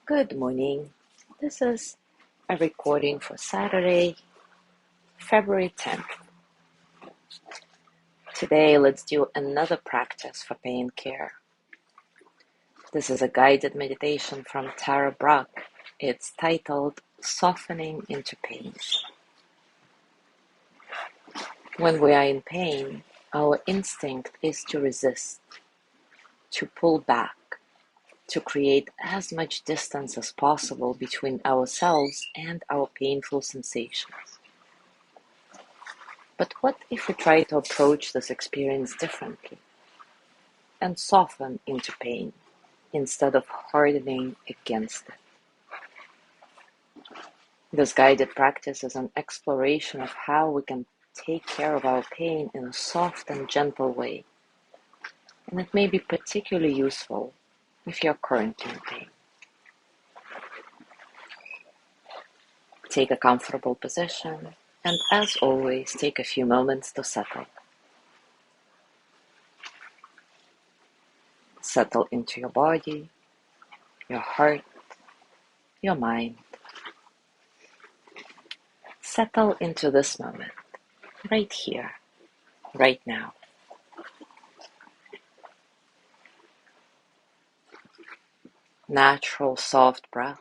Good morning. This is a recording for Saturday, February 10th. Today, let's do another practice for pain care. This is a guided meditation from Tara Brach. It's titled Softening into Pain. When we are in pain, our instinct is to resist, to pull back, to create as much distance as possible between ourselves and our painful sensations. But what if we try to approach this experience differently and soften into pain instead of hardening against it? This guided practice is an exploration of how we can take care of our pain in a soft and gentle way, and it may be particularly useful if you're currently in pain. Take a comfortable position, and as always, take a few moments to settle. Settle into your body, your heart, your mind. Settle into this moment, right here, right now. Natural, soft breath.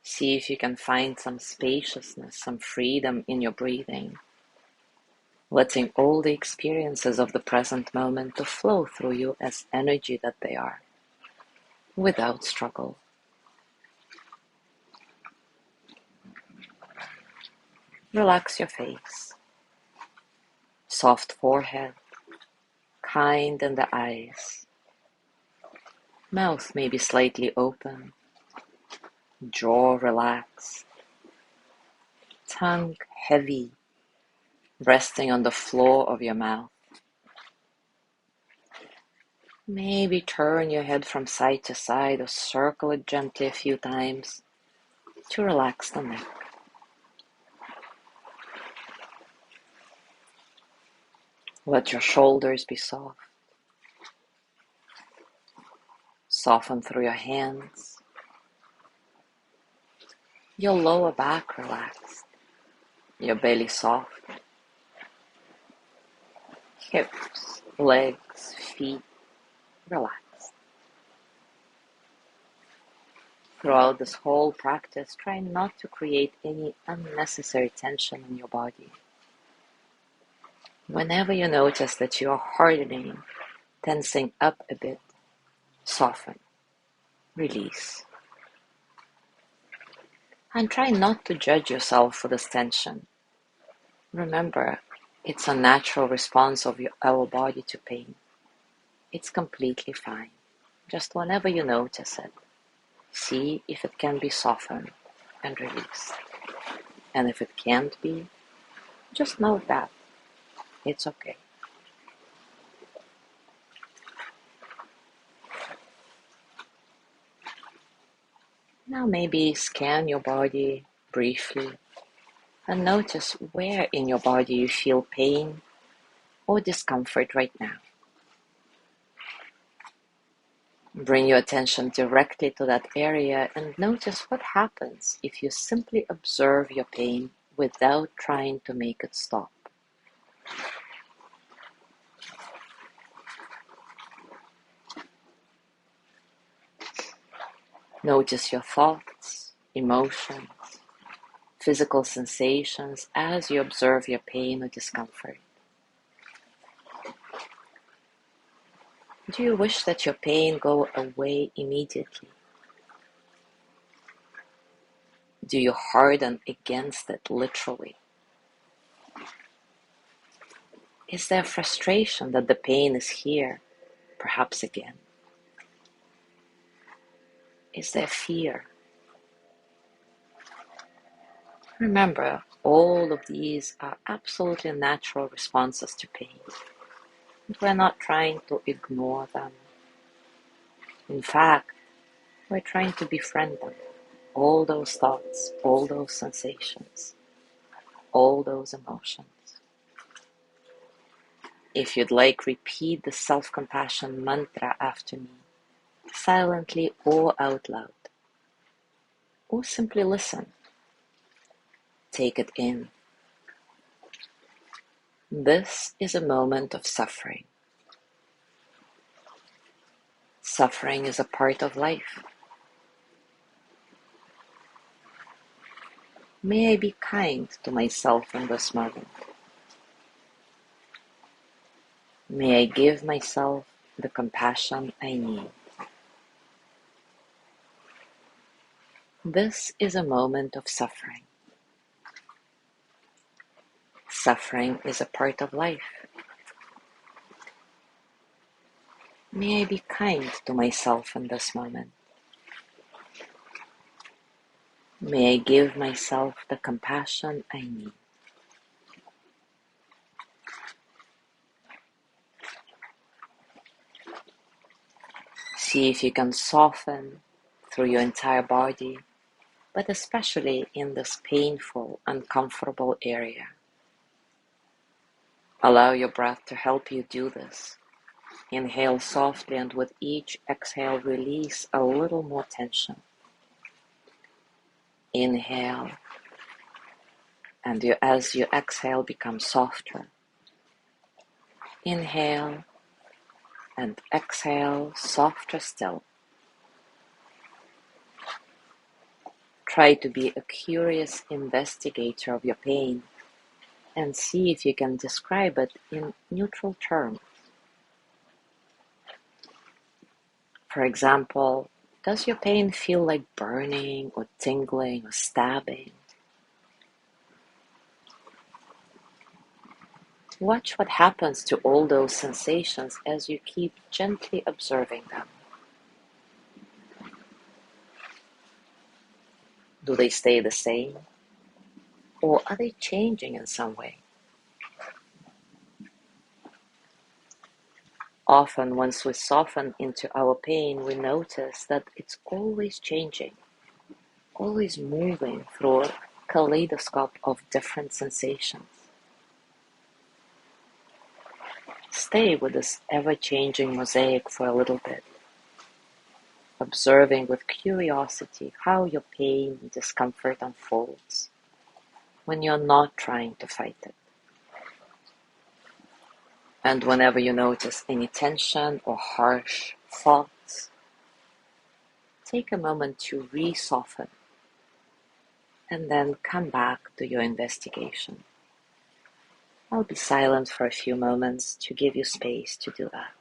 See if you can find some spaciousness, some freedom in your breathing, letting all the experiences of the present moment to flow through you as energy that they are, without struggle. Relax your face, soft forehead, kind in the eyes. Mouth may be slightly open, jaw relaxed, tongue heavy, resting on the floor of your mouth. Maybe turn your head from side to side or circle it gently a few times to relax the neck. Let your shoulders be soft. Soften through your hands. Your lower back relaxed. Your belly soft. Hips, legs, feet relaxed. Throughout this whole practice, try not to create any unnecessary tension in your body. Whenever you notice that you are hardening, tensing up a bit, soften, release. And try not to judge yourself for this tension. Remember, it's a natural response of our body to pain. It's completely fine. Just whenever you notice it, see if it can be softened and released. And if it can't be, just know that it's okay. Now maybe scan your body briefly and notice where in your body you feel pain or discomfort right now. Bring your attention directly to that area and notice what happens if you simply observe your pain without trying to make it stop. Notice your thoughts, emotions, physical sensations as you observe your pain or discomfort. Do you wish that your pain go away immediately? Do you harden against it literally? Is there frustration that the pain is here, perhaps again? Is there fear? Remember, all of these are absolutely natural responses to pain. We're not trying to ignore them. In fact, we're trying to befriend them. All those thoughts, all those sensations, all those emotions. If you'd like, repeat the self-compassion mantra after me. silently or out loud, or simply listen. Take it in. This is a moment of suffering. Suffering is a part of life. May I be kind to myself in this moment. May I give myself the compassion I need. This is a moment of suffering. Suffering is a part of life. May I be kind to myself in this moment. May I give myself the compassion I need. See if you can soften through your entire body, but especially in this painful, uncomfortable area. Allow your breath to help you do this. Inhale softly, and with each exhale, release a little more tension. Inhale, and as you exhale, become softer. Inhale, and exhale, softer still. Try to be a curious investigator of your pain and see if you can describe it in neutral terms. For example, does your pain feel like burning or tingling or stabbing? Watch what happens to all those sensations as you keep gently observing them. Do they stay the same? Or are they changing in some way? Often, once we soften into our pain, we notice that it's always changing, always moving through a kaleidoscope of different sensations. Stay with this ever-changing mosaic for a little bit, observing with curiosity how your pain and discomfort unfolds when you're not trying to fight it. And whenever you notice any tension or harsh thoughts, take a moment to re-soften and then come back to your investigation. I'll be silent for a few moments to give you space to do that.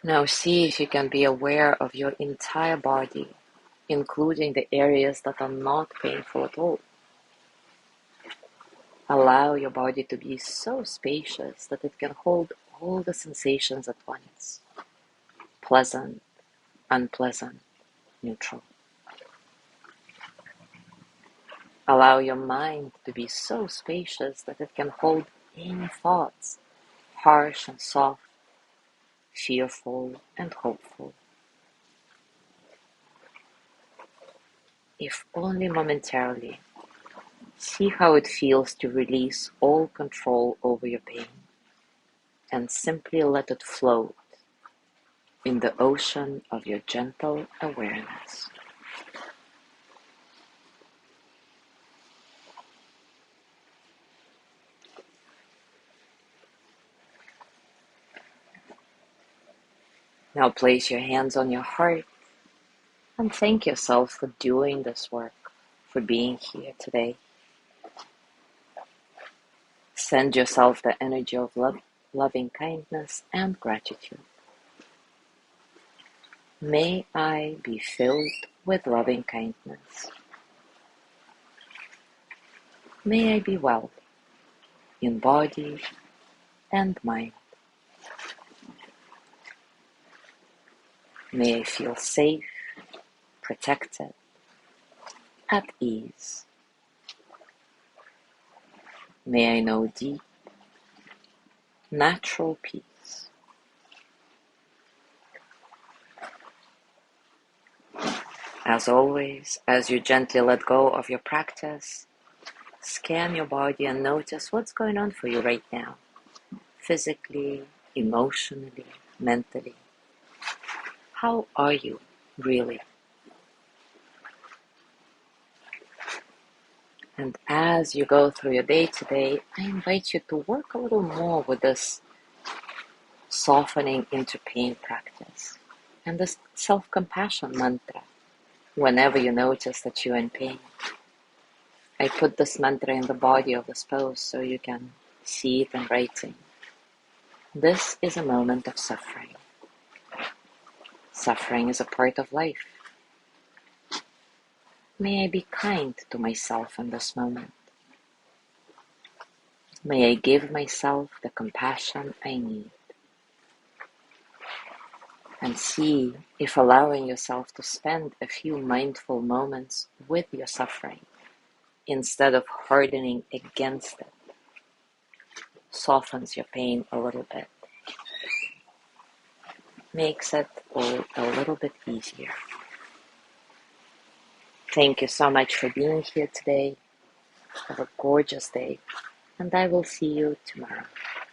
Now see if you can be aware of your entire body, including the areas that are not painful at all. Allow your body to be so spacious that it can hold all the sensations at once. Pleasant, unpleasant, neutral. Allow your mind to be so spacious that it can hold any thoughts, harsh and soft, fearful and hopeful. If only momentarily, see how it feels to release all control over your pain and simply let it float in the ocean of your gentle awareness. Now place your hands on your heart and thank yourself for doing this work, for being here today. Send yourself the energy of love, loving kindness and gratitude. May I be filled with loving kindness. May I be well in body and mind. May I feel safe, protected, at ease. May I know deep, natural peace. As always, as you gently let go of your practice, scan your body and notice what's going on for you right now, physically, emotionally, mentally. How are you really? And as you go through your day today, I invite you to work a little more with this softening into pain practice and this self-compassion mantra. Whenever you notice that you're in pain, I put this mantra in the body of this pose so you can see it in writing. This is a moment of suffering. Suffering is a part of life. May I be kind to myself in this moment. May I give myself the compassion I need. And see if allowing yourself to spend a few mindful moments with your suffering instead of hardening against it softens your pain a little bit, makes it all a little bit easier. Thank you so much for being here today. Have a gorgeous day, and I will see you tomorrow.